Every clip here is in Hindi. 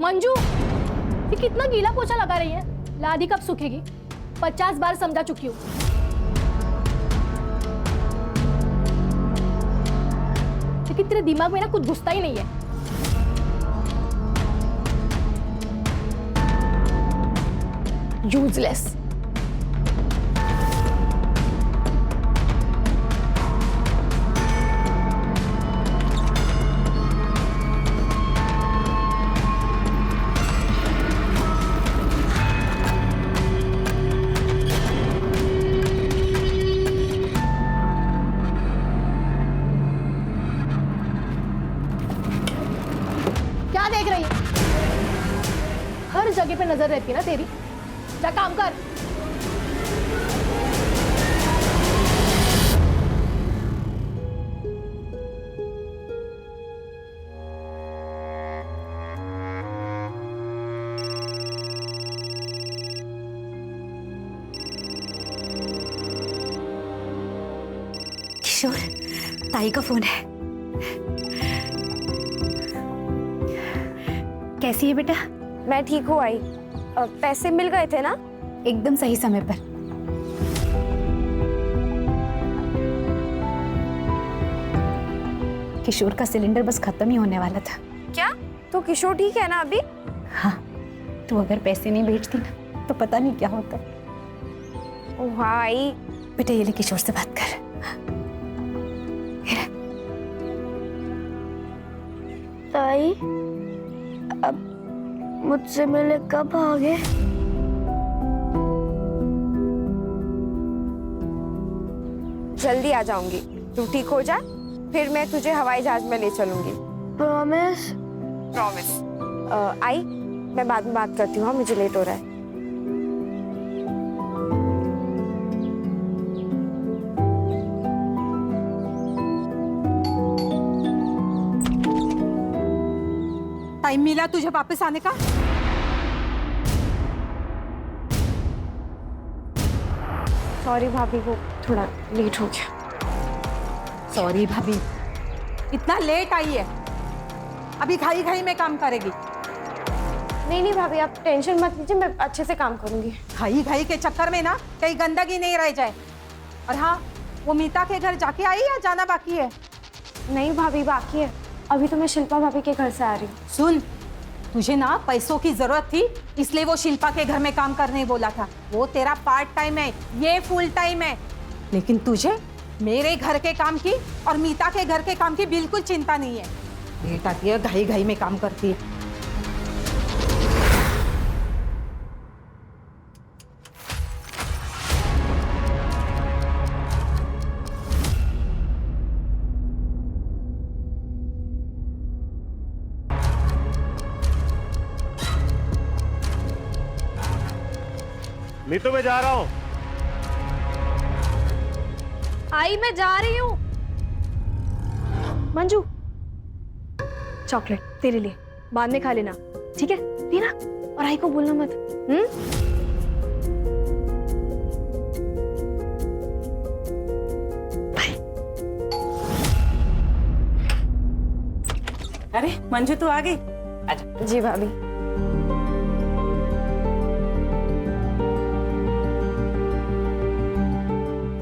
मंजू, ये कितना गीला पोछा लगा रही है? लादी कब सूखेगी? 50 बार समझा चुकी हूँ। लेकिन तेरे दिमाग में ना कुछ घुसता ही नहीं है। यूजलेस। क्या देख रही है? हर जगह पे नजर रहती है ना तेरी। जा काम कर। किशोर, ताई का फोन है। कैसी है बेटा? मैं ठीक हूँ आई। पैसे मिल गए थे ना? एकदम सही समय पर। किशोर का सिलेंडर बस खत्म ही होने वाला था। क्या? तो किशोर ठीक है ना अभी? हाँ, तू अगर पैसे नहीं भेजती ना तो पता नहीं क्या होता। ओह आई। बेटा ये ले, किशोर से बात कर। ताई, अब मुझसे मिले कब आओगे? जल्दी आ जाऊंगी। तू ठीक हो जा, फिर मैं तुझे हवाई जहाज में ले चलूंगी। प्रॉमिस? प्रॉमिस। आई, मैं बाद में बात करती हूँ। हाँ, मुझे लेट हो रहा है। टाइम मिला तुझे वापस आने का? सॉरी भाभी, वो थोड़ा लेट हो गया। सॉरी भाभी, इतना लेट आई है, अभी घाई घाई में काम करेगी। नहीं भाभी, आप टेंशन मत लीजिए, मैं अच्छे से काम करूंगी। घाई घाई के चक्कर में ना कहीं गंदगी नहीं रह जाए। और हाँ, वो मीता के घर जाके आई या जाना बाकी है? नहीं भाभी, बाकी है। अभी तो मैं शिल्पा भाभी के घर से आ रही हूँ। सुन, तुझे ना पैसों की जरूरत थी, इसलिए वो शिल्पा के घर में काम करने बोला था। वो तेरा पार्ट टाइम है, ये फुल टाइम है। लेकिन तुझे मेरे घर के काम की और मीता के घर के काम की बिल्कुल चिंता नहीं है। लेट आती है, घाई घाई में काम करती है। नीतू, मैं जा रहा हूँ। आई, मैं जा रही हूँ। मंजू, चॉकलेट तेरे लिए, बाद में खा लेना, ठीक है? लेना, और आई को बोलना मत। अरे मंजू, तू आ गई? अच्छा। जी भाभी।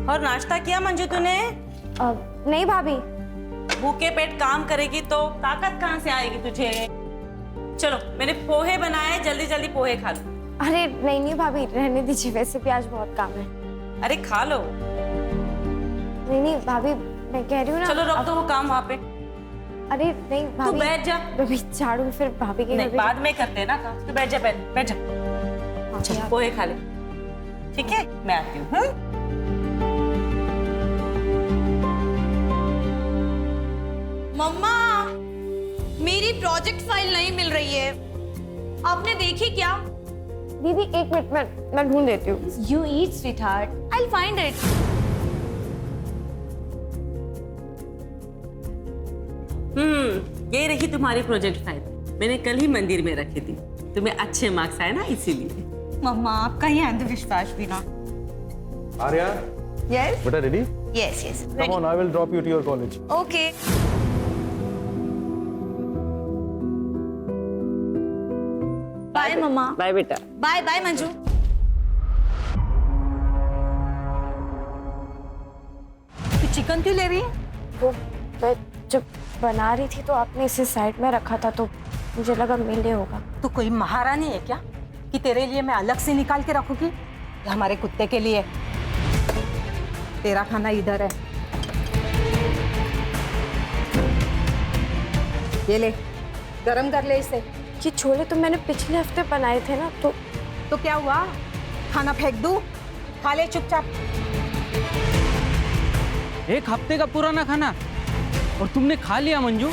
और नाश्ता किया मंजू तूने? नहीं भाभी। भूखे पेट काम करेगी तो ताकत कहाँ से आएगी तुझे? चलो, मैंने पोहे बनाए, जल्दी जल्दी पोहे खा लो। अरे नहीं भाभी, रहने दीजिए, वैसे भी आज बहुत काम है। अरे खा लो। नहीं भाभी, मैं कह रही हूँ ना। चलो रख दो वो काम वहाँ पे। अरे नहीं तू भाभी, बैठ जा। अभी झाड़ू फिर भाभी के नहीं, घर बाद में करते हैं ना काम। तू बैठ जा, बैठ जा। चल पोहे खा ले, ठीक है? मैं आती हूँ। मम्मा, मेरी प्रोजेक्ट फाइल नहीं मिल रही है, आपने देखी क्या? दीदी एक मिनट, मैं ढूंढ देती हूँ। You eat, sweetheart. I'll find it. ये रही तुम्हारी प्रोजेक्ट फाइल। मैंने कल ही मंदिर में रखी थी, तुम्हें अच्छे मार्क्स आए ना, इसीलिए। मम्मा, आपका ही अंधविश्वास भी ना। आर्या, Yes. बेटा ready? Yes, yes. Come on, I will drop you to your college. Okay. Bye मम्मा। बाय बेटा। Bye bye Manju. तू चिकन क्यों ले रही है? वो मैं जब बना रही थी तो आपने इसे साइड में रखा था तो मुझे लगा मेले होगा। तू कोई महारानी है क्या कि तेरे लिए मैं अलग से निकाल के रखूंगी? ये हमारे कुत्ते के लिए। तेरा खाना इधर है, ये ले, गरम कर ले इसे। ये छोले तो मैंने पिछले हफ्ते बनाए थे ना, तो क्या हुआ, खाना फेंक दूं? खा ले चुपचाप। एक हफ्ते का पुराना खाना और तुमने खा लिया मंजू?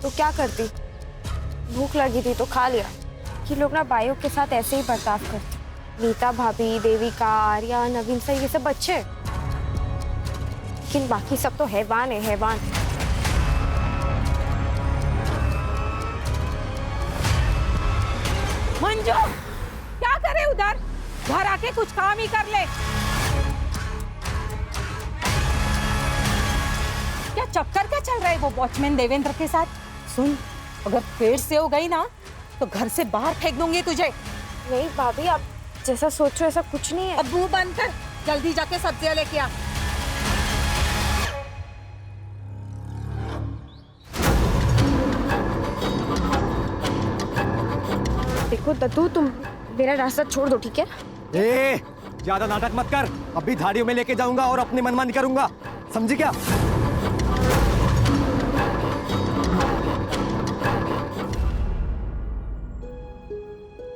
तो क्या करती, भूख लगी थी तो खा लिया। ये लोग ना बाइयों के साथ ऐसे ही बर्ताव करते। नीता भाभी, देविका, आर्या, नवीन सर, ये सब अच्छे, लेकिन बाकी सब तो हैवान है, हैवान। मंजू क्या करे उधर? घर आके कुछ काम ही कर ले। क्या चक्कर क्या चल रहा है वो वॉचमैन देवेंद्र के साथ? सुन, अगर फिर से हो गई ना तो घर से बाहर फेंक दूंगी तुझे। नहीं भाभी, आप जैसा सोचो ऐसा कुछ नहीं है। अब मुंह बंद कर, जल्दी जाके सब्जियां लेके आ। देखो दत्तू, तुम मेरा रास्ता छोड़ दो, ठीक है? ए, ज्यादा नाटक मत कर। अभी झाड़ियों में लेके जाऊंगा और अपनी मनमानी करूंगा, समझी क्या?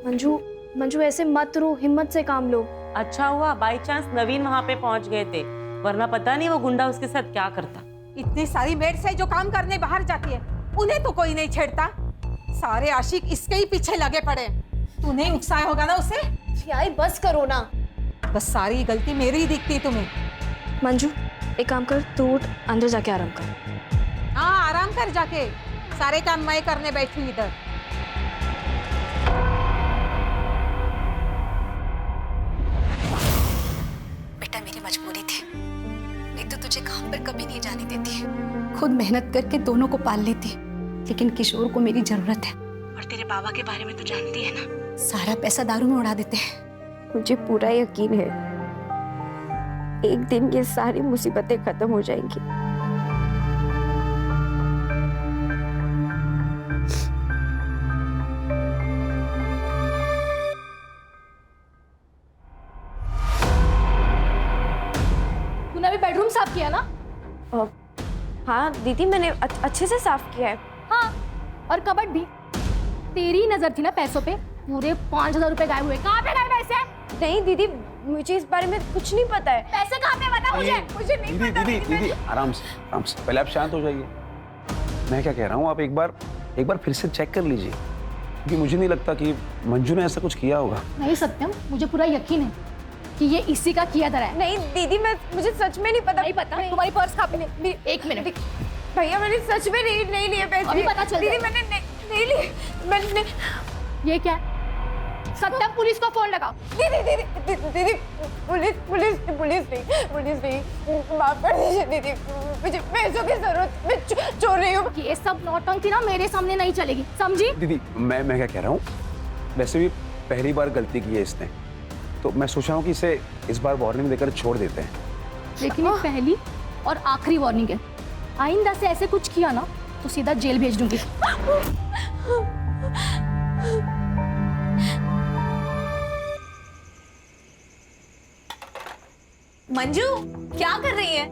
मंजू, मंजू ऐसे मत रो, हिम्मत से काम लो। अच्छा हुआ बाई चांस नवीन वहाँ पे पहुँच गए थे, वरना पता नहीं वो गुंडा उसके साथ क्या करता। इतनी सारी मेड्स है जो काम करने बाहर जाती है, उन्हें तो कोई नहीं छेड़ता। सारे आशिक इसके ही पीछे लगे पड़े। तूने उकसाया होगा ना उसे? यार बस करो ना। बस सारी गलती मेरी ही दिखती है तुम्हें। मंजू एक काम कर, तू उठ, अंदर जाके आराम कर। हाँ आराम कर जाके, सारे काम मैं करने बैठी हूँ इधर। बेटा मेरी मजबूरी थी, नहीं तो तुझे काम पर कभी नहीं जाने देती। खुद मेहनत करके दोनों को पाल लेती, लेकिन किशोर को मेरी जरूरत है। और तेरे बाबा के बारे में तो जानती है ना, सारा पैसा दारू में उड़ा देते हैं। मुझे पूरा यकीन है एक दिन ये सारी मुसीबतें खत्म हो जाएंगी। तूने अभी बेडरूम साफ किया ना? हाँ दीदी, मैंने अच्छे से साफ किया है। हाँ, और कबर्ड भी। तेरी नजर थी ना पैसों पे, पूरे 5,000 रुपए गायब हुए। कहाँ पे गए पैसे? नहीं दीदी, मुझे इस बारे में कुछ नहीं पता है। पैसे कहाँ पे बता मुझे? मुझे नहीं दीदी पता। दीदी दीदी आराम से पहले आप शांत हो जाइए। मैं क्या कह रहा हूँ, आप एक बार फिर से चेक कर लीजिए, क्योंकि मुझे नहीं लगता कि मंजू ने ऐसा कुछ किया होगा। नहीं सत्यम, मुझे पूरा यकीन है कि ये इसी का किया धरा है। नहीं दीदी, मुझे सच में नहीं पता। नहीं पता? तुम्हारी पर्स कहाँ पे? एक मिनट भैया, मैंने सच में नहीं लिए पैसे। अभी पता चल दीदी, जाएगा। मैंने नहीं लिए। मैंने ये क्या है? सत्यम, पुलिस को फोन लगाओ। दीदी, पुलिस नहीं, माफ कर दीजिए दीदी, मुझे पैसों की जरूरत, मैं चोर रही हूँ। ये सब नौटंकी ना मेरे सामने नहीं चलेगी, समझी? दीदी मैं क्या कह रहा हूँ, वैसे भी पहली बार गलती की है इसने, तो मैं सोच रहा हूँ कि इसे इस बार वार्निंग देकर छोड़ देते हैं। लेकिन ये पहली और आखिरी वार्निंग है। आइंदा से ऐसे कुछ किया ना तो सीधा जेल भेज दूंगी। मंजू क्या कर रही है?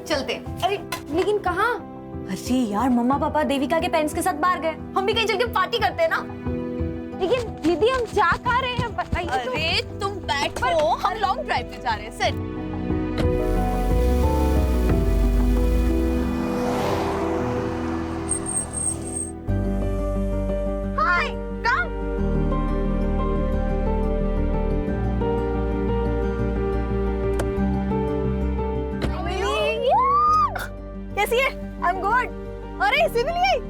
चलते। अरे लेकिन कहाँ? अरे यार, मम्मा पापा देविका के पेरेंट्स के साथ बाहर गए, हम भी कहीं चल के पार्टी करते हैं ना। लेकिन दीदी, हम जा कहाँ रहे हैं बताइए। अरे तुम बैठो, हम लॉन्ग ड्राइव पे जा रहे हैं। सिट। हाय, कम। कैसी है? I am good. अरे इसी में लिए आई?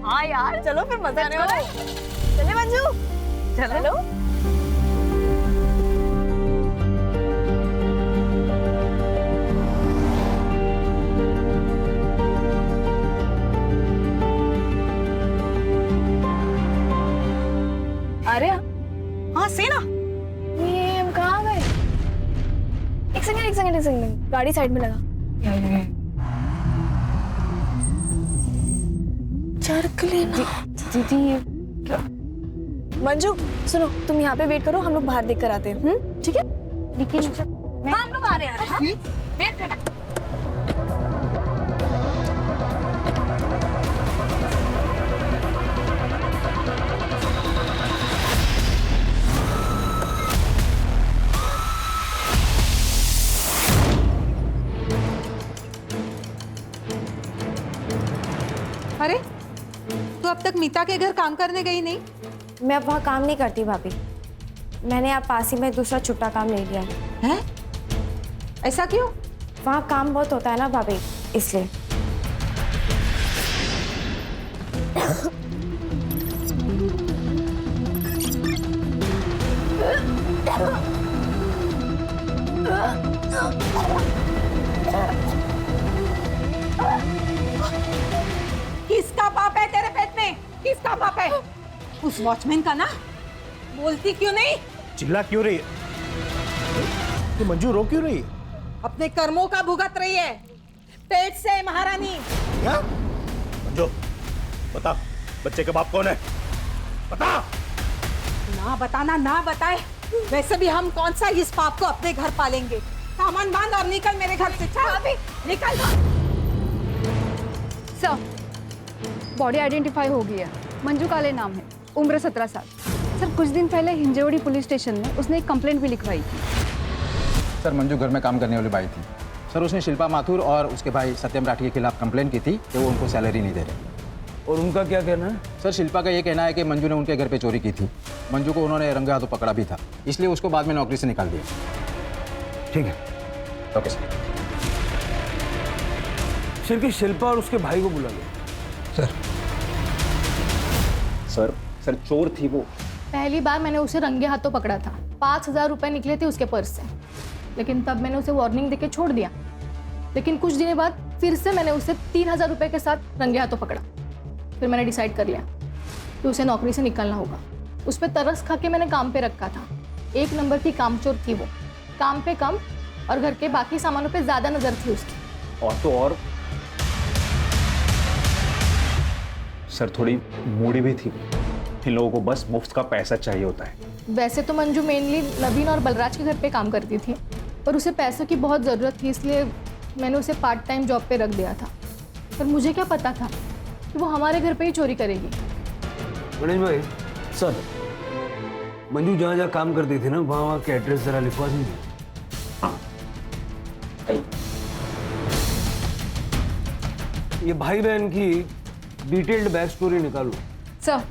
हाँ यार, चलो फिर मजा आने वाला है। चले मंजू, चलो। सेकंड, गाड़ी साइड में लगा। चरक लेना। दीदी क्या? मंजू सुनो, तुम यहाँ पे वेट करो, हम लोग बाहर देख कर आते हैं। ठीक है? लेकिन हम लोग आ रहे हैं। वेट करना। अरे तू अब तक मीता के घर काम करने गई नहीं? मैं अब वहाँ काम नहीं करती भाभी, मैंने आप पास ही में दूसरा छुट्टा काम ले लिया है। ऐसा क्यों? वहाँ काम बहुत होता है ना भाभी, इसलिए। किसका पाप है तेरे पेट में? किसका पाप है? उस वॉचमैन का ना। बोलती क्यों नहीं? चिल्ला क्यों रही है? तो मंजू रो क्यों रही है? अपने कर्मों का भुगत रही है पेट से महारानी। क्या? मंजू बता, बच्चे का बाप कौन है? बता। ना बताना ना बताए, वैसे भी हम कौन सा इस पाप को अपने घर पालेंगे। सामान बांध और निकल मेरे घर से। चल निकल। सर, बॉडी आइडेंटिफाई हो गई है। मंजू काले नाम है, उम्र 17 साल। सर कुछ दिन पहले हिंजवड़ी पुलिस स्टेशन में उसने एक कंप्लेंट भी लिखवाई थी। सर मंजू घर में काम करने वाली बाई थी सर। उसने शिल्पा माथुर और उसके भाई सत्यम राठी के खिलाफ कंप्लेंट की थी कि वो उनको सैलरी नहीं दे रहे। और उनका क्या कहना है? सर शिल्पा का ये कहना है कि मंजू ने उनके घर पे चोरी की थी। मंजू को उन्होंने रंगे हाथों पकड़ा भी था, इसलिए उसको बाद में नौकरी से निकाल दिया। ठीक है, ओके सर। सिर्फ शिल्पा और उसके भाई को बुला लिया। सर चोर थी वो। पहली बार मैंने उसे रंगे हाथों पकड़ा था। 5,000 रुपए निकले थे उसके पर्स से, लेकिन तब मैंने उसे वार्निंग देके छोड़ दिया। लेकिन कुछ दिनों बाद फिर से मैंने उसे 3,000 रुपए के साथ रंगे हाथों पकड़ा। फिर मैंने डिसाइड कर लिया कि उसे नौकरी से निकालना होगा। उस पर तरस खा के मैंने काम पे रखा था। 1 नंबर की कामचोर थी वो, काम पे कम और घर के बाकी सामानों पे ज्यादा नजर थी उसकी। और तो और सर थोड़ी मूडी भी थी। इन लोगों को बस मुफ्त का पैसा चाहिए होता है। वैसे तो मंजू मेनली नवीन और बलराज के घर पे काम करती थी, पर उसे पैसों की बहुत ज़रूरत थी, इसलिए मैंने उसे पार्ट टाइम जॉब पे रख दिया था। पर मुझे क्या पता था कि वो हमारे घर पे ही चोरी करेगी। गणेश भाई सर, मंजू जहाँ जहाँ काम करती थी ना, वहाँ के एड्रेस जरा लिखवा दीजिए। ये भाई बहन की डिटेल्ड बैक स्टोरी निकालो। सर,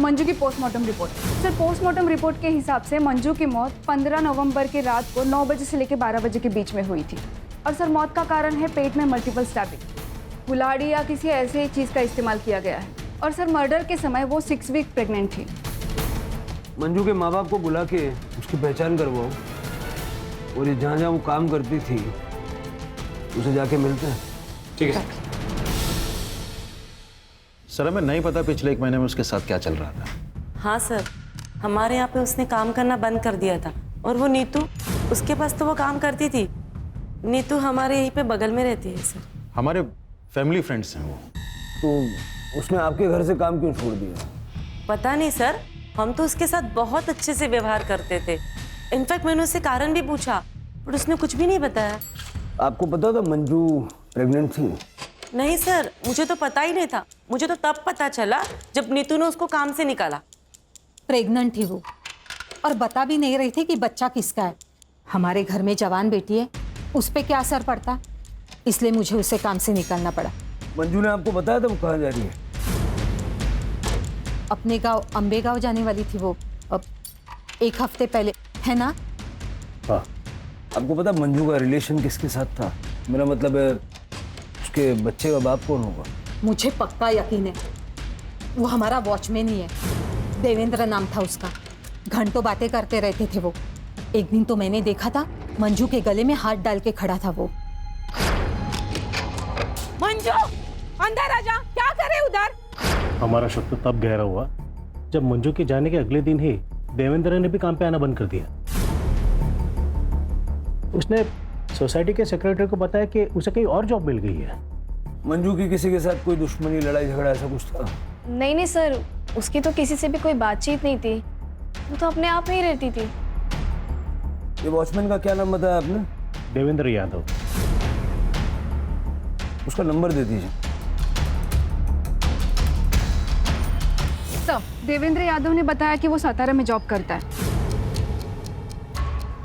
मंजू की postmortem report. Sir postmortem report के हिसाब से मंजू की मौत 15 नवंबर की रात को 9 बजे से लेकर 12 बजे के बीच में हुई थी। और सर मौत का कारण है पेट में मल्टीपल स्टैबिंग, कुल्हाड़ी या किसी ऐसे चीज़ का इस्तेमाल किया गया है। और सर मर्डर के समय वो 6 वीक प्रेग्नेंट थी। मंजू के माँ बाप को बुला के उसकी पहचान करवाओ, और ये जहाँ जहाँ वो काम करती थी उसे जाके मिलते हैं। ठीक है सर, हमें नहीं पता पिछले 1 महीने में उसके साथ क्या चल रहा था। हाँ सर, हमारे यहाँ पे उसने काम करना बंद कर दिया था। और वो नीतू, उसके पास तो वो काम करती थी। नीतू हमारे यहीं पे बगल में रहती है सर। हमारे फैमिली फ्रेंड्स हैं वो। तो उसने आपके घर से काम क्यों छोड़ दिया? पता नहीं सर, हम तो उसके साथ बहुत अच्छे से व्यवहार करते थे। इनफैक्ट मैंने उससे कारण भी पूछा, पर उसने कुछ भी नहीं बताया। आपको पता था मंजू प्रेग्नेंट थी? नहीं सर, मुझे तो पता ही नहीं था। मुझे तो तब पता चला जब नीतू ने उसको काम से निकाला। प्रेग्नेंट थी वो, और बता भी नहीं रही थी कि बच्चा किसका है। हमारे घर में जवान बेटी है, उस पर क्या असर पड़ता, इसलिए मुझे उसे काम से निकालना पड़ा। मंजू ने आपको बताया था वो कहाँ जा रही है? अपने गांव अम्बे गांव जाने वाली थी वो, अब 1 हफ्ते पहले, है ना? हाँ। आपको पता मंजू का रिलेशन किसके साथ था? मेरा मतलब है उसके बच्चे का बाप कौन होगा? मुझे पक्का यकीन है वो हमारा वॉचमैन ही है। देवेंद्र नाम था उसका। घंटों बातें करते रहते थे वो। एक दिन तो मैंने देखा था मंजू के गले में हाथ डाल के खड़ा था वो। मंजू अंदर आ जा, क्या करे उधर? हमारा शक तो तब गहरा हुआ जब मंजू के जाने के अगले दिन ही देवेंद्र ने भी काम पे आना बंद कर दिया। उसने सोसाइटी के सेक्रेटरी को बताया कि उसे कहीं और जॉब मिल गई है। मंजू की किसी के साथ कोई दुश्मनी, लड़ाई झगड़ा ऐसा कुछ था? नहीं नहीं सर, उसकी तो किसी से भी कोई बातचीत नहीं थी, वो तो अपने आप में ही रहती थी। ये वॉचमैन का क्या नाम बताया आपने? देवेंद्र यादव। उसका नंबर दे दीजिए। सर, देवेंद्र यादव ने बताया कि वो सातारा में जॉब करता है।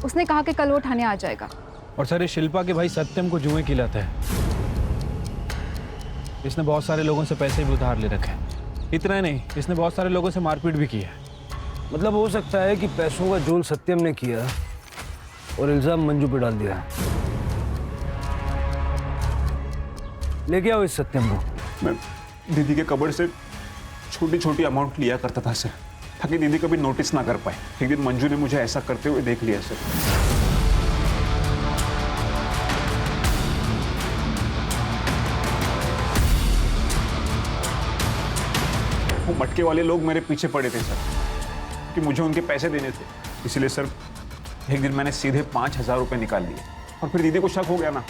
उसने कहा कि कल वो थाने आ जाएगा। और सर, ये शिल्पा के भाई सत्यम को जुए खिलाता है। इसने बहुत सारे लोगों से पैसे भी उधार ले रखे हैं। इतना ही नहीं, इसने बहुत सारे लोगों से मारपीट भी की है। मतलब हो सकता है कि पैसों का जोल सत्यम ने किया और इल्जाम मंजू पे डाल दिया। लेके आओ इस सत्यम को। मैं दीदी के कबड़ से छोटी छोटी अमाउंट लिया करता था सर, ताकि दीदी कभी नोटिस ना कर पाए। एक दिन मंजू ने मुझे ऐसा करते हुए देख लिया सर। वो मटके वाले लोग मेरे पीछे पड़े थे सर, कि मुझे उनके पैसे देने थे। इसलिए सर एक दिन मैंने सीधे 5,000 रुपये निकाल लिए और फिर दीदी को शक हो गया ना,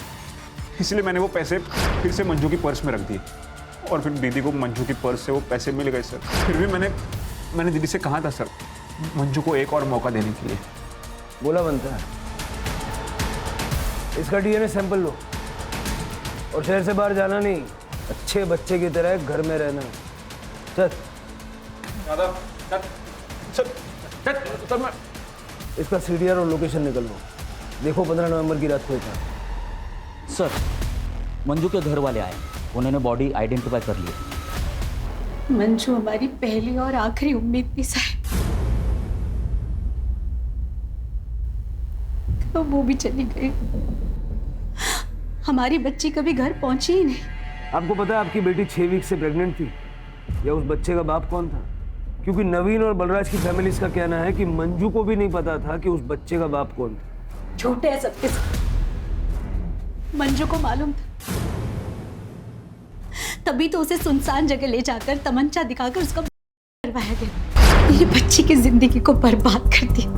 इसलिए मैंने वो पैसे फिर से मंजू की पर्स में रख दिए और फिर दीदी को मंजू की पर्स से वो पैसे मिल गए सर। फिर भी मैंने दीदी से कहा था सर, मंजू को एक और मौका देने के लिए। बोला बनता है। इसका डीएनए सैंपल लो और शहर से बाहर जाना नहीं, अच्छे बच्चे की तरह घर में रहना। चल इसका सीडीआर और लोकेशन निकलवाओ। देखो 15 नवंबर की रात को था। सर, मंजू के घर वाले आए, उन्होंने बॉडी आइडेंटिफाई कर ली। मंजू हमारी पहली और आखिरी उम्मीद थी साहब, तो वो भी चली गई। हमारी बच्ची कभी घर पहुंची ही नहीं। आपको पता है आपकी बेटी 6 वीक से प्रेग्नेंट थी? या उस बच्चे का बाप कौन था? क्योंकि नवीन और बलराज की फैमिली का कहना है कि मंजू को भी नहीं पता था कि उस बच्चे का बाप कौन था। झूठे है सबके सब। मंजू को मालूम था, तभी तो उसे सुनसान जगह ले जाकर तमंचा दिखाकर उसका करवाया गया। मेरी बच्ची की जिंदगी को बर्बाद कर दिया।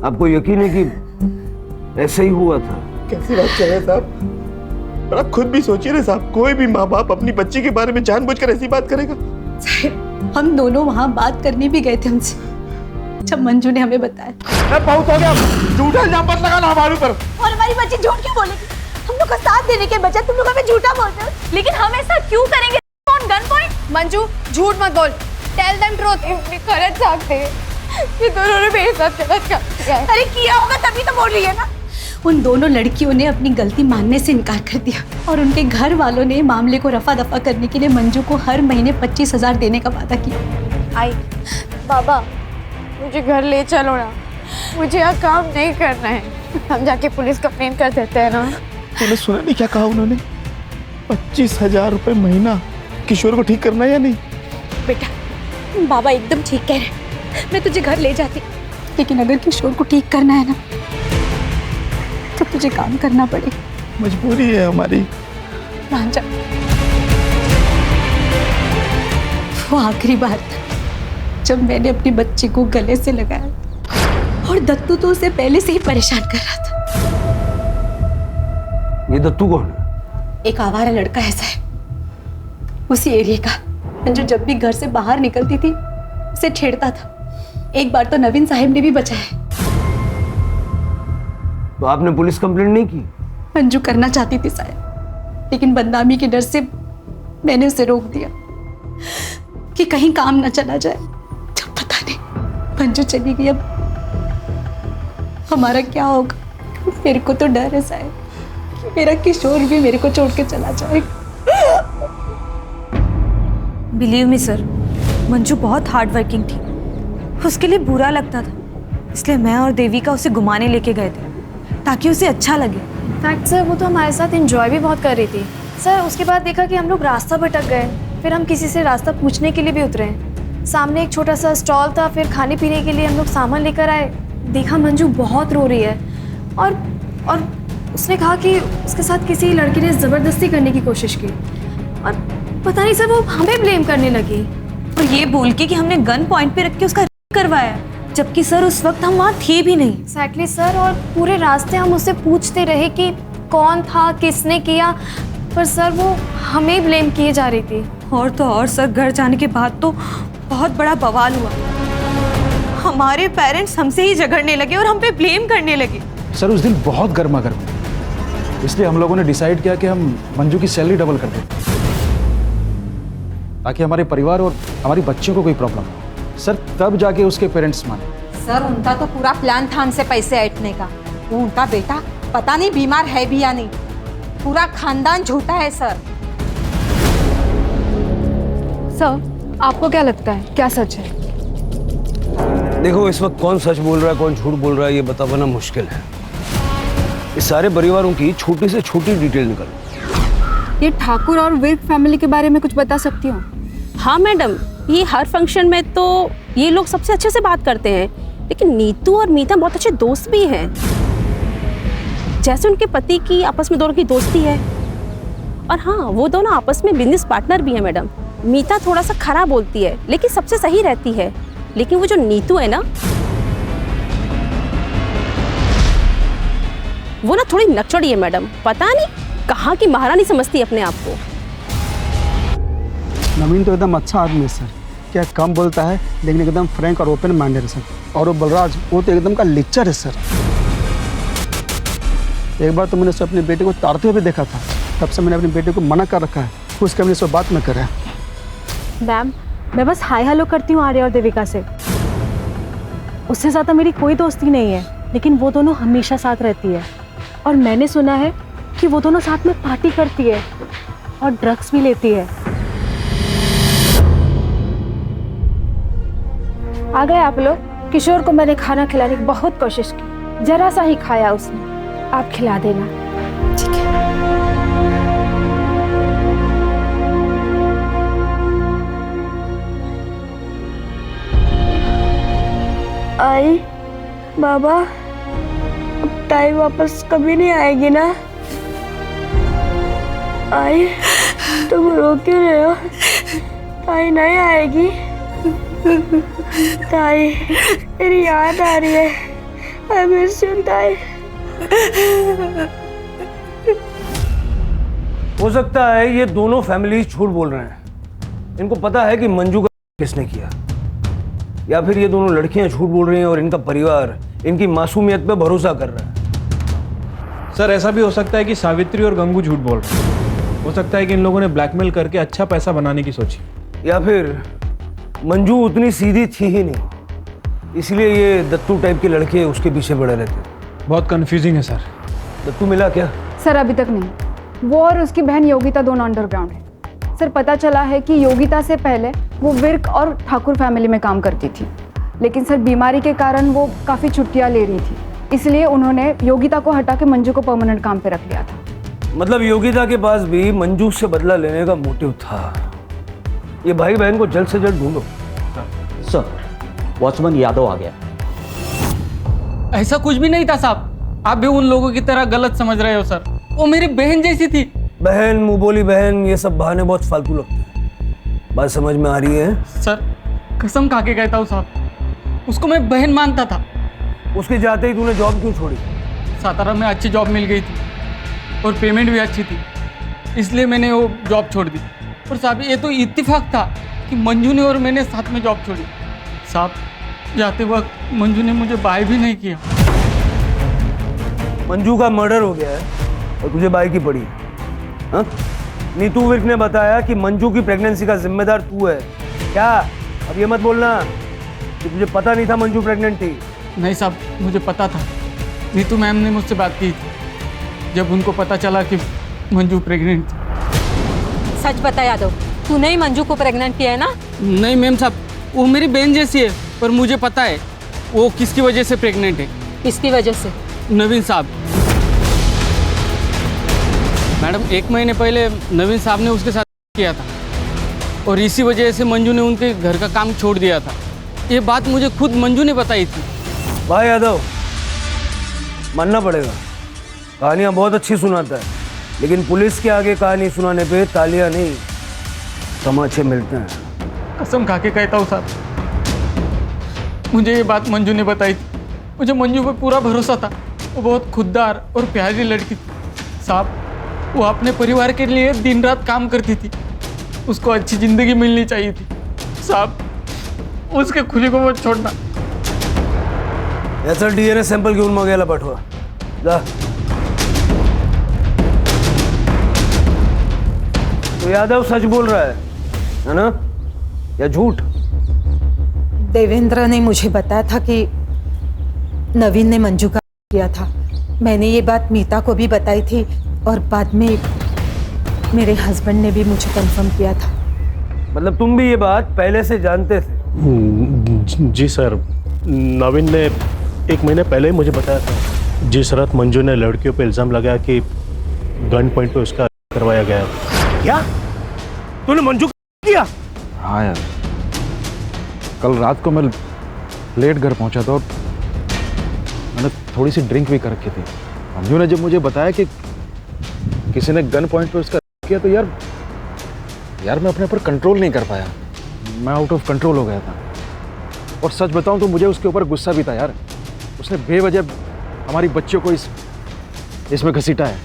आपको यकीन है कि ऐसे ही हुआ था? कैसी बात कर रहे हैं साहब? आप खुद भी सोचिए ना साहब, कोई भी माँ बाप अपनी बच्ची के बारे में जानबूझकर ऐसी बात करेगा? साहब, हम दोनों वहां बात करने भी गए थे उनसे, जब मंजू ने हमें बताया। बहुत हो गया, झूठा इल्जाम मत लगाना हमारे ऊपर। और हमारी बच्ची झूठ क्यों बोलेगी? हम लोग का साथ देने के बजाय तुम लोग हमें झूठा बोलते हो। लेकिन हम ऐसा क्यों करेंगे? On gun point? मंजू झूठ मत बोल, टेल देम ट्रूथ। गलत सकते ये दोनों ने मेरे साथ गलत किया है। अरे किया होगा तभी तो बोल रही है ना। उन दोनों लड़कियों ने अपनी गलती मानने से इनकार कर दिया और उनके घर वालों ने मामले को रफा दफा करने के लिए मंजू को हर महीने 25,000 देने का वादा किया। आई बाबा, मुझे घर ले चलो ना, मुझे यहाँ काम नहीं करना है। हम जाके पुलिस कंप्लेन कर देते हैं ना। तूने सुना नहीं क्या कहा उन्होंने? 25,000 रुपए महीना। किशोर को ठीक करना है या नहीं? बेटा, बाबा एकदम ठीक कह रहे हैं, मैं तुझे घर ले जाती, लेकिन अगर किशोर को ठीक करना है ना तो तुझे काम करना पड़ेगा। मजबूरी है हमारी। मान जा। वो आखिरी बार था जब मैंने अपनी बच्ची को गले से लगाया और दत्तू तो उसे पहले से ही परेशान कर रहा था। ये दत्तू कौन है? एक आवारा लड़का ऐसा है उसी एरिया का, जो जब भी घर से बाहर निकलती थी उसे छेड़ता था। एक बार तो नवीन साहब ने भी बचाया। तो आपने पुलिस कंप्लेंट नहीं की? मंजू करना चाहती थी साहब, लेकिन बदनामी के डर से मैंने उसे रोक दिया कि कहीं काम ना चला जाए। जब पता नहीं मंजू चली गई, अब हमारा क्या होगा? मेरे को तो डर है साहब कि मेरा किशोर भी मेरे को छोड़ के चला जाएगा। बिलीव मी सर, मंजू बहुत हार्ड वर्किंग थी, उसके लिए बुरा लगता था, इसलिए मैं और देवी का उसे घुमाने लेके गए थे ताकि उसे अच्छा लगे। फैक्ट सर, वो तो हमारे साथ एंजॉय भी बहुत कर रही थी। सर, उसके बाद देखा कि हम लोग रास्ता भटक गए, फिर हम किसी से रास्ता पूछने के लिए भी उतरे। सामने एक छोटा सा स्टॉल था, फिर खाने पीने के लिए हम लोग सामान लेकर आए। देखा मंजू बहुत रो रही है और उसने कहा कि उसके साथ किसी लड़के ने ज़बरदस्ती करने की कोशिश की और पता नहीं सर वो हमें ब्लेम करने लगी और ये बोल के कि हमने गन पॉइंट पे रख के उसका करवाया। जबकि सर उस वक्त हम वहाँ थे भी नहीं। एग्जैक्टली सर, और पूरे रास्ते हम उससे पूछते रहे कि कौन था, किसने किया, पर सर वो हमें ब्लेम किए जा रही थी। और तो और सर, घर जाने के बाद तो बहुत बड़ा बवाल हुआ। हमारे पेरेंट्स हमसे ही झगड़ने लगे और हम पे ब्लेम करने लगे। सर उस दिन बहुत गर्मा गर्म, इसलिए हम लोगों ने डिसाइड किया कि हम मंजू की सैलरी डबल कर दें, ताकि हमारे परिवार और हमारी बच्चियों को कोई प्रॉब्लम हो। सर तब जाके उसके पेरेंट्स माने। सर उनका तो पूरा प्लान था हमसे पैसे ऐंठने का। वो उनका बेटा पता नहीं बीमार है भी या नहीं, पूरा खानदान झूठा है सर। सर आपको क्या लगता है, क्या सच है? देखो, इस वक्त कौन सच बोल रहा है कौन झूठ बोल रहा है ये बता पाना मुश्किल है। इस सारे परिवारों की छोटी से छोटी डिटेल निकालो। ये ठाकुर और विर्क फैमिली के बारे में कुछ बता सकती हो? हाँ मैडम, ये हर फंक्शन में तो ये लोग सबसे अच्छे से बात करते हैं, लेकिन नीतू और मीता बहुत अच्छे दोस्त भी हैं। जैसे उनके पति की आपस में दोनों की दोस्ती है। और हाँ, वो दोनों आपस में बिजनेस पार्टनर भी हैं मैडम। मीता थोड़ा सा खराब बोलती है लेकिन सबसे सही रहती है, लेकिन वो जो नीतू है ना, वो ना थोड़ी नकचड़ी है मैडम। पता नहीं कहाँ की महारानी समझती है अपने आप को। नवीन तो एकदम अच्छा आदमी है सर, क्या कम बोलता है लेकिन एकदम फ्रैंक और ओपन माइंडेड है सर। और वो बलराज, वो तो एकदम का लिच्चर है सर। एक बार तो मैंने उसे अपने बेटे को तारते हुए भी देखा था, तब से मैंने अपने बेटे को मना कर रखा है, उसके हमने सब बात न करें। मैम, मैं बस हाय हेलो करती हूँ आर्या और देविका से। उससे ज़्यादा मेरी कोई दोस्ती नहीं है, लेकिन वो दोनों हमेशा साथ रहती है। और मैंने सुना है कि वो दोनों साथ में पार्टी करती है और ड्रग्स भी लेती है। आ गए आप लोग। किशोर को मैंने खाना खिलाने की बहुत कोशिश की, जरा सा ही खाया उसने। आप खिला देना। ठीक है। आई बाबा, अब ताई वापस कभी नहीं आएगी ना? आई तुम रो क्यों रहे हो? ताई नहीं आएगी? ताई मेरी याद आ रही है। आई मिस यू ताई। हो सकता है ये दोनों फैमिली झूठ बोल रहे हैं। इनको पता है कि मंजू का किसने किया, या फिर ये दोनों लड़कियां झूठ बोल रही हैं और इनका परिवार इनकी मासूमियत पे भरोसा कर रहा है। सर ऐसा भी हो सकता है कि सावित्री और गंगू झूठ बोल रहे हैं। हो सकता है कि इन लोगों ने ब्लैकमेल करके अच्छा पैसा बनाने की सोची, या फिर मंजू उतनी सीधी थी ही नहीं, इसलिए ये दत्तू टाइप के लड़के उसके पीछे पड़े रहते। बहुत कंफ्यूजिंग है सर। दत्तू मिला क्या? सर अभी तक नहीं। वो और उसकी बहन योगिता दोनों अंडरग्राउंड है। सर पता चला है कि योगिता से पहले वो विर्क और ठाकुर फैमिली में काम करती थी, लेकिन सर बीमारी के कारण वो काफ़ी छुट्टियां ले रही थी, इसलिए उन्होंने योगिता को हटा के मंजू को परमानेंट काम पे रख लिया था। मतलब योगिता के पास भी मंजू से बदला लेने का मोटिव था। ये भाई बहन को जल्द से जल्द ढूंढो। सर, वॉचमैन यादव आ गया। ऐसा कुछ भी नहीं था साहब, आप भी उन लोगों की तरह गलत समझ रहे हो सर। वो मेरी बहन जैसी थी। बहन, मुंह बोली बहन, ये सब बहाने बहुत फालतू लगते हैं। बात समझ में आ रही है? सर कसम खा के कहता हूँ साहब, उसको मैं बहन मानता था। उसके जाते ही तूने जॉब क्यों छोड़ी? सातारा में अच्छी जॉब मिल गई थी और पेमेंट भी अच्छी थी, इसलिए मैंने वो जॉब छोड़ दी। और साहब ये तो इत्तेफाक था कि मंजू ने और मैंने साथ में जॉब छोड़ी। साहब जाते वक्त मंजू ने मुझे बाय भी नहीं किया। मंजू का मर्डर हो गया है और तुझे बाय की पड़ी। हाँ? नीतू विर्क ने बताया कि मंजू की प्रेगनेंसी का जिम्मेदार तू है। क्या? अब ये मत बोलना कि तुझे पता नहीं था मंजू प्रेग्नेंट थी। नहीं साहब, मुझे पता था। नीतू मैम ने मुझसे बात की थी जब उनको पता चला कि मंजू प्रेग्नेंट थी। सच बता यादव, तूने ही मंजू को प्रेग्नेंट किया है ना? नहीं मैम साहब, वो मेरी बहन जैसी है, पर मुझे पता है वो किसकी वजह से प्रेग्नेंट है। किसकी वजह से? नवीन साहब। मैडम 1 महीने पहले नवीन साहब ने उसके साथ किया था और इसी वजह से मंजू ने उनके घर का काम छोड़ दिया था। ये बात मुझे खुद मंजू ने बताई थी। भाई यादव, मानना पड़ेगा, कहानियाँ बहुत अच्छी सुनाता है, लेकिन पुलिस के आगे कहानी सुनाने पे तालियां नहीं तमाचे मिलते हैं। कसम खा के कहता हूँ साहब, मुझे ये बात मंजू ने बताई थी। मुझे मंजू पे पूरा भरोसा था। वो बहुत खुददार और प्यारी लड़की थी साहब। वो अपने परिवार के लिए दिन रात काम करती थी। उसको अच्छी ज़िंदगी मिलनी चाहिए थी साहब। उसके खुली को मत छोड़ना। याचा DNA सॅम्पल घेऊन मग याला पाठवा जा। तो यादव सच बोल रहा है ना, या झूठ? देवेंद्र ने मुझे बताया था कि नवीन ने मंजू का किया था। मैंने ये बात मीता को भी बताई थी और बाद में मेरे हस्बैंड ने भी मुझे कंफर्म किया था। मतलब तुम भी ये बात पहले से जानते थे? जी सर, नवीन ने 1 महीने पहले ही मुझे बताया था। जिस रात मंजू ने लड़कियों पे इल्ज़ाम लगाया कि गन पॉइंट पे उसका करवाया गया। क्या तूने मंजू किया? हाँ यार, कल रात को मैं लेट घर पहुंचा था और मैंने थोड़ी सी ड्रिंक भी कर रखी थी। मंजू ने जब मुझे बताया कि किसी ने गन पॉइंट पे उसका किया तो यार मैं अपने ऊपर कंट्रोल नहीं कर पाया। मैं आउट ऑफ कंट्रोल हो गया था। और सच बताऊं तो मुझे उसके ऊपर गुस्सा भी था यार। उसने बेवजह हमारी बच्चियों को इसमें घसीटा है।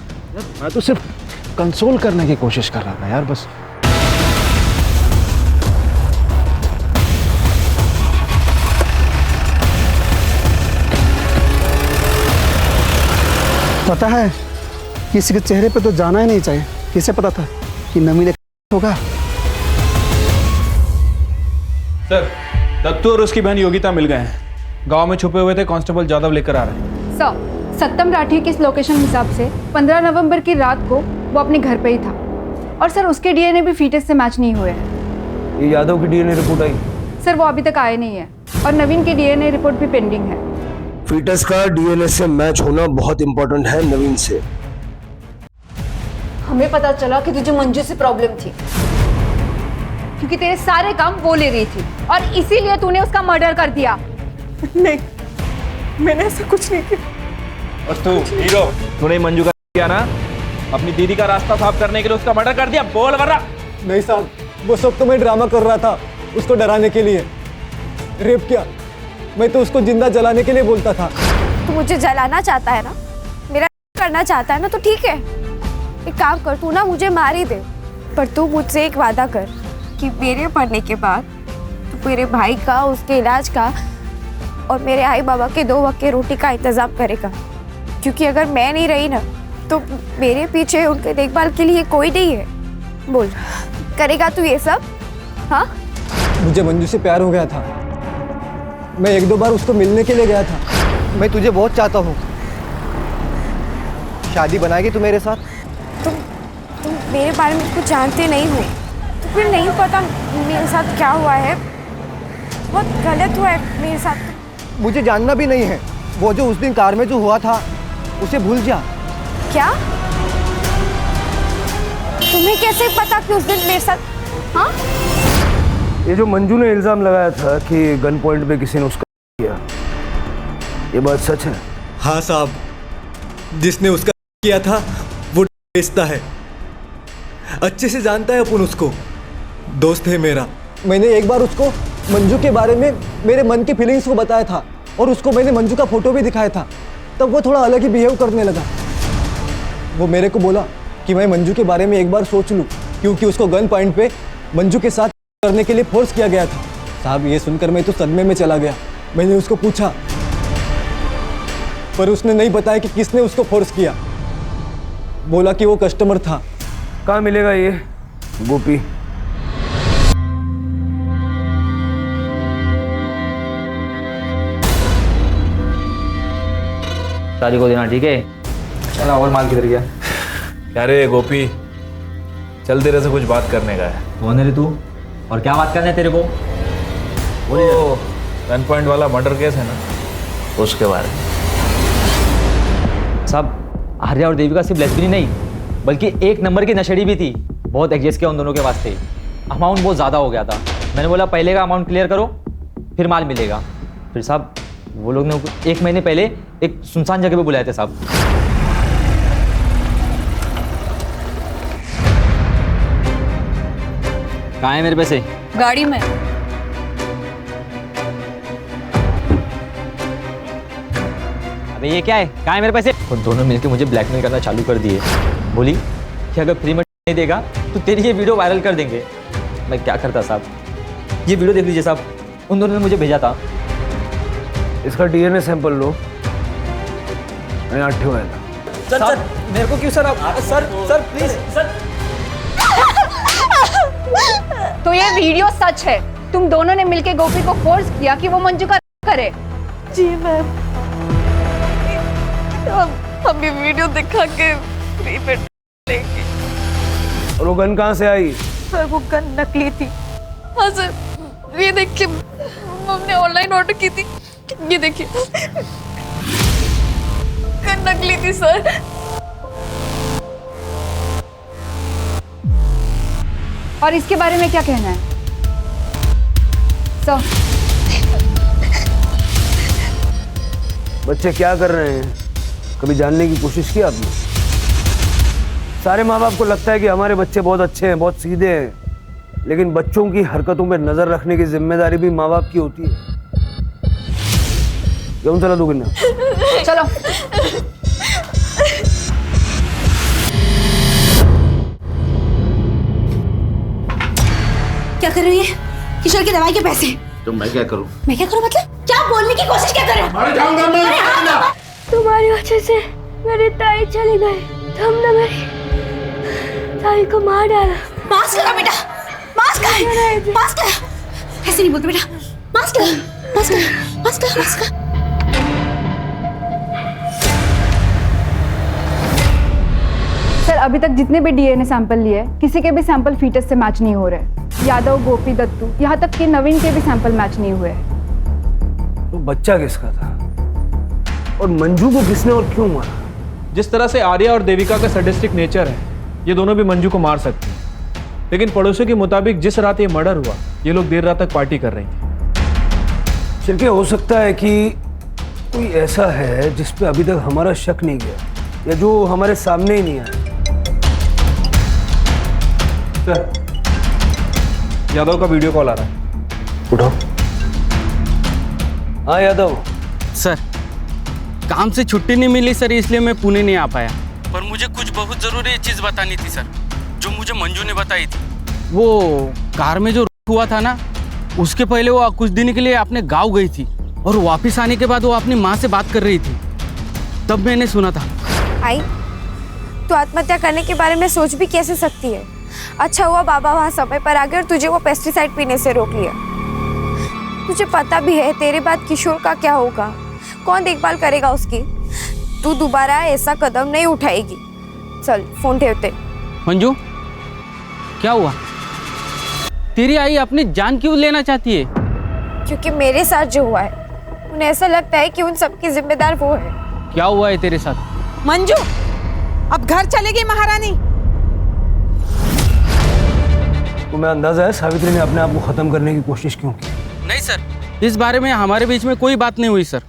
मैं तो सिर्फ कंसोल करने की कोशिश कर रहा था यार, बस। पता है, किसी के चेहरे पे तो जाना ही नहीं चाहिए। किसे पता था कि नवीन होगा? सर, दत्तू और उसकी बहन योगिता मिल गए हैं। गांव में छुपे हुए थे, कांस्टेबल जादव लेकर आ रहे हैं। सर, सत्यम राठी के इस लोकेशन हिसाब से 15 नवंबर की रात को वो अपने घर पे ही था। और सर, उसके DNA भी फीटस से मैच नहीं हुए हैं। ये यादव की DNA रिपोर्ट आई? सर, वो अभी तक आए नहीं है। और नवीन की DNA रिपोर्ट भी पेंडिंग है। फीटस का DNA से मैच होना बहुत इंपॉर्टेंट है नवीन से। हमें पता चला कि तुझे मंजू से प्रॉब्लम थी, क्योंकि तेरे सारे काम वो ले रही थी और इसीलिए तूने उसका मर्डर कर दिया। नहीं, मैंने ऐसा कुछ नहीं किया। और तू हीरो, तूने मंजू का किया ना? अपनी दीदी का रास्ता साफ करने के लिए उसका मर्डर कर दिया। बोल वरना। नहीं साहब, वो सब तो मैं ड्रामा कर रहा था उसको डराने के लिए। रेप किया, मैं तो उसको जिंदा जलाने के लिए बोलता था। तू मुझे जलाना चाहता है ना, मेरा करना चाहता है ना, तो ठीक है। एक काम कर, तू ना मुझे मार ही दे, पर तू मुझसे एक वादा कर कि मेरे मरने के बाद तू मेरे भाई का, उसके इलाज का और मेरे आई बाबा के 2 वक्त के रोटी का इंतजाम करेगा। क्योंकि अगर मैं नहीं रही ना, तो मेरे पीछे उनके देखभाल के लिए कोई नहीं है। बोल, करेगा तू ये सब? हाँ, मुझे मंजू से प्यार हो गया था। मैं 1-2 बार उसको मिलने के लिए गया था। मैं तुझे बहुत चाहता हूँ। शादी बनाएगी तू मेरे साथ? तुम मेरे बारे में कुछ जानते नहीं हो, तो फिर नहीं पता मेरे साथ क्या हुआ है। बहुत गलत हुआ है मेरे साथ। मुझे जानना भी नहीं है। वो जो उस दिन कार में जो हुआ था, उसे भूल जा। क्या? तुम्हें कैसे पता कि उस दिन मेरे साथ? हाँ, ये जो मंजू ने इल्जाम लगाया था कि गन पॉइंट पे किसी ने उसका किया, ये बात सच है? हाँ साहब, जिसने उसका किया था वो बेचता है। अच्छे से जानता है अपन उसको, दोस्त है मेरा। मैंने एक बार उसको मंजू के बारे में मेरे मन की फीलिंग्स को बताया था और उसको मैंने मंजू का फोटो भी दिखाया था। तब वो थोड़ा अलग ही बिहेव करने लगा। वो मेरे को बोला कि मैं मंजू के बारे में एक बार सोच लूं, क्योंकि उसको गन पॉइंट पे मंजू के साथ करने के लिए फोर्स किया गया था। साहब, ये सुनकर मैं तो सदमे में चला गया। मैंने उसको पूछा, पर उसने नहीं बताया कि किसने उसको फोर्स किया। बोला कि वो कस्टमर था। कहाँ मिलेगा ये गोपी? शादी को देना, ठीक है? चला, और माल किधर गया? क्या रे गोपी, चल तेरे से कुछ बात करने का है। कौन है रे तू, और क्या बात करना है तेरे को? वो गन पॉइंट वाला मर्डर केस है ना, उसके बारे में। साहब, आर्या और देविका सिर्फ लेस्बियन नहीं, बल्कि 1 नंबर की नशेड़ी भी थी। बहुत एडजस्ट किया उन दोनों के वास्ते। अमाउंट बहुत ज़्यादा हो गया था। मैंने बोला पहले का अमाउंट क्लियर करो, फिर माल मिलेगा। फिर साहब, वो लोग ने 1 महीने पहले एक सुनसान जगह पे बुलाए थे साहब। कहाँ है मेरे पैसे? गाड़ी में। अबे ये क्या है, कहाँ है मेरे पैसे? और दोनों मिलकर मुझे ब्लैकमेल करना चालू कर दिए। बोली कि अगर फ्री में नहीं देगा तो तेरी ये वीडियो वायरल कर देंगे। मैं क्या करता साहब, ये वीडियो देख लीजिए साहब, उन दोनों ने मुझे भेजा था। इसका डीएनए सैंपल लो, मैं यहाँ ठेवा था। सर मेरे को क्यों सर आप सर प्लीज सर। तो ये वीडियो सच है? तुम दोनों ने मिलके गोपी को फोर्स किया कि वो मंजू का करे? जी मैम, हम ये वीडियो दिखा के फ्री में लेंगे। और वो गन कहाँ से आई? सर वो गन नकली थी। हाँ सर, ये देखिए हमने ऑनलाइन ऑर्डर की थी, ये देखिए गन नकली थी सर। और इसके बारे में क्या कहना है सर? बच्चे क्या कर रहे हैं, कभी जानने की कोशिश की आपने? सारे माँ बाप को लगता है कि हमारे बच्चे बहुत अच्छे हैं, बहुत सीधे हैं, लेकिन बच्चों की हरकतों पर नजर रखने की जिम्मेदारी भी माँ बाप की होती है। क्यों चला दूंगी ना? चलो। क्या कर रही है? किशोर की दवाई के पैसे। तो मैं क्या करूं? मैं क्या करूं मतलब? क्या बोलने की कोशिश क्या कर रहे हो? मर जाऊंगा मैं। तुम्हारी वजह से मेरे ताई चली गई, तुमने मेरी ताई को मार डाला। मास्क लगा बेटा, मास्क है, मास्क लगा। ऐसे नहीं बोलते बेटा, मास्क लगा, मास्क लगा, मास्क लगा, मास्क लगा। सर अभी तक जितने भी डीएनए सैंपल लिए किसी के भी सैंपल फीटस से मैच नहीं हो रहे। यादव, गोपी, दत्तू, यहाँ तक कि नवीन के भी सैंपल मैच नहीं हुए। तो बच्चा किसका था और मंजू को किसने और क्यों मारा? जिस तरह से आर्या और देविका का सैडिस्टिक नेचर है, ये दोनों भी मंजू को मार सकते हैं। लेकिन पड़ोसियों के मुताबिक जिस रात ये मर्डर हुआ, ये लोग देर रात तक पार्टी कर रही थी। चल के हो सकता है कि कोई ऐसा है जिस पे अभी तक हमारा शक नहीं गया, या जो हमारे सामने ही नहीं आया। सर, यादव का वीडियो कॉल आ रहा है। उठाओ। हाँ यादव। सर, काम से छुट्टी नहीं मिली सर, इसलिए मैं पुणे नहीं आ पाया। पर मुझे कुछ बहुत ज़रूरी चीज़ बतानी थी सर, जो मुझे मंजू ने बताई थी। वो कार में जो हुआ था ना, उसके पहले वो कुछ दिन के लिए अपने गांव गई थी, और वापस आने के बाद वो अपनी माँ से बात कर रही थी, तब मैंने सुना था। आई, तू आत्महत्या करने के बारे में सोच भी कैसे सकती है? अच्छा हुआ बाबा वहाँ समय पर आ गए और तुझे वो पेस्टिसाइड पीने से रोक लिया। तुझे पता भी है तेरे बाद किशोर का क्या होगा, कौन देखभाल करेगा उसकी? तू दोबारा ऐसा कदम नहीं उठाएगी। चल फोन ठेवते। मंजू, क्या हुआ? तेरी आई अपनी जान क्यों लेना चाहती है? क्योंकि मेरे साथ जो हुआ है, उन्हें ऐसा लगता है कि उन सबकी जिम्मेदार वो है। क्या हुआ है तेरे साथ? मंजू, अब घर चलेगी महारानी। तुम्हें अंदाजा है सावित्री ने अपने आप को खत्म करने की कोशिश क्यों की? नहीं सर, इस बारे में हमारे बीच में कोई बात नहीं हुई सर,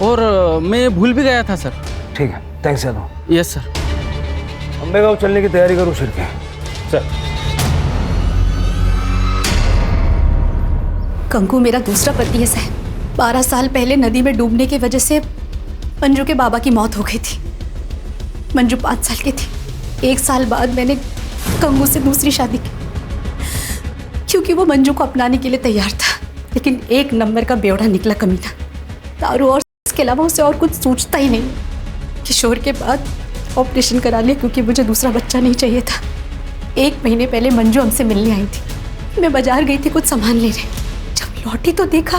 और मैं भूल भी गया था सर। ठीक है, thanks Yadav. Yes sir. Ambe गाँव चलने की तैयारी करो शिरके। सर। कंकु मेरा दूसरा पति है साहब। 12 साल पहले नदी में डूबने की वजह से मंजू के बाबा की मौत हो गई थी। मंजू 5 साल की थी। 1 साल बाद मैंने कंकु से दूसरी शादी की, क्योंकि वो मंजू को अपनाने के लिए तैयार था। लेकिन 1 नंबर का बेवड़ा निकला कमीना। दारू और इसके अलावा उसे और कुछ सोचता ही नहीं। किशोर के बाद ऑपरेशन करा लिया, क्योंकि मुझे दूसरा बच्चा नहीं चाहिए था। 1 महीने पहले मंजू हमसे मिलने आई थी। मैं बाजार गई थी कुछ सामान लेने। जब लौटी तो देखा,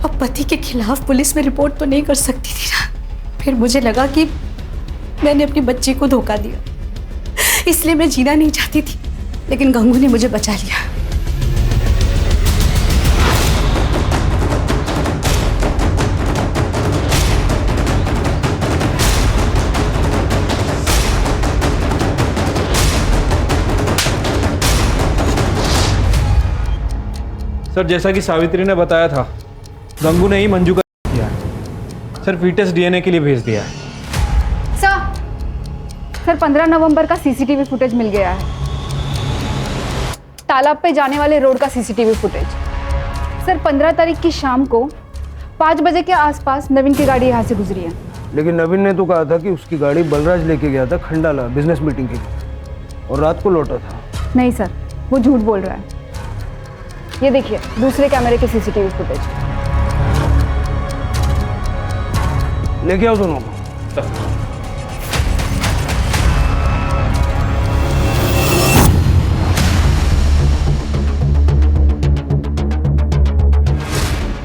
अब पति के खिलाफ पुलिस में रिपोर्ट तो नहीं कर सकती थी ना। फिर मुझे लगा कि मैंने अपनी बच्ची को धोखा दिया, इसलिए मैं जीना नहीं चाहती थी। लेकिन गंगू ने मुझे बचा लिया। सर, जैसा कि सावित्री ने बताया था, गंगू ने ही मंजू का किया है। सर, फीटस डीएनए के लिए भेज दिया है। सर 15 नवंबर का सीसीटीवी फुटेज मिल गया है। तालाब पे जाने वाले रोड का सीसीटीवी फुटेज। सर 15 तारीख की शाम को 5 बजे के आसपास नवीन की गाड़ी यहाँ से गुजरी है। लेकिन नवीन ने तो कहा था कि उसकी गाड़ी बलराज लेके गया था खंडाला बिजनेस मीटिंग के लिए और रात को लौटा था। नहीं सर, वो झूठ बोल रहा है। ये देखिए दूसरे कैमरे के सीसीटीवी फुटेज। लेके आओ दोनों को।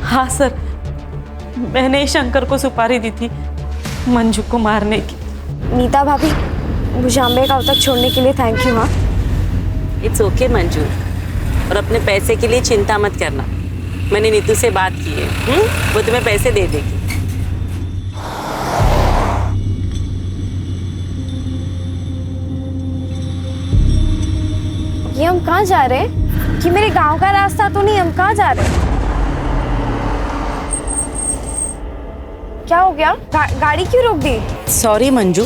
हाँ सर, मैंने ही शंकर को सुपारी दी थी मंजू को मारने की। नीता भाभी, मुझे अम्बे गाँव तक छोड़ने के लिए थैंक यू। हाँ, इट्स ओके मंजू, और अपने पैसे के लिए चिंता मत करना। मैंने नीतू से बात की है, वो तुम्हें पैसे दे देगी। ये हम कहाँ जा रहे हैं? कि मेरे गांव का रास्ता तो नहीं, हम कहाँ जा रहे हैं? क्या हो गया? गाड़ी क्यों रोक दी? सॉरी मंजू,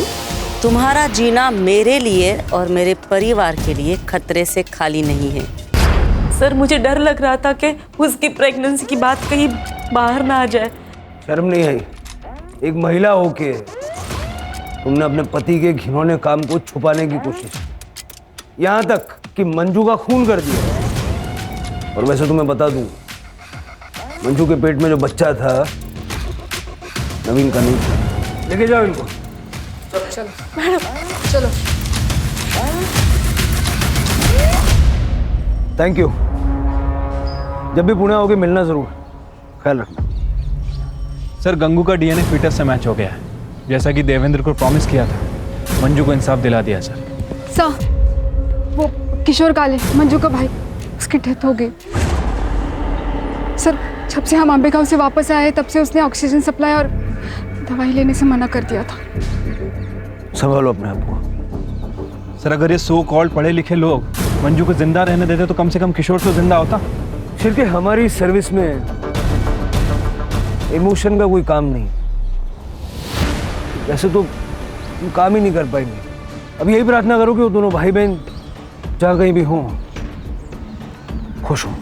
तुम्हारा जीना मेरे लिए और मेरे परिवार के लिए खतरे से खाली नहीं है। सर, मुझे डर लग रहा था कि उसकी प्रेगनेंसी की बात कहीं बाहर ना आ जाए। शर्म नहीं आई? एक महिला होके तुमने अपने पति के घिनौने काम को छुपाने की कोशिश, यहाँ तक कि मंजू का खून कर दिया। और वैसे तुम्हें बता दूं, मंजू के पेट में जो बच्चा था नवीन का नहीं था। लेके जाओ इनको। चलो मैडम, चलो। Thank you. जब भी पुणे आओगे मिलना जरूर, ख्याल रखना। सर, गंगू का डीएनए फीटस से मैच हो गया है, जैसा कि देवेंद्र को प्रॉमिस किया था। मंजू को इंसाफ दिला दिया सर। सर, वो किशोर काले, मंजू का भाई, उसकी डेथ हो गई। सर, जब से हम अम्बे गाँव से वापस आए तब से उसने ऑक्सीजन सप्लाई और दवाई लेने से मना कर दिया था। संभालो अपने आप को। सर, अगर ये सो कॉल्ड पढ़े लिखे लोग मंजू को जिंदा रहने देते तो कम से कम किशोर तो जिंदा होता। फिर के हमारी सर्विस में इमोशन का कोई काम नहीं, वैसे तो काम ही नहीं कर पाएंगे। अब यही प्रार्थना करो कि वो दोनों भाई बहन जहाँ कहीं भी हों खुश हों।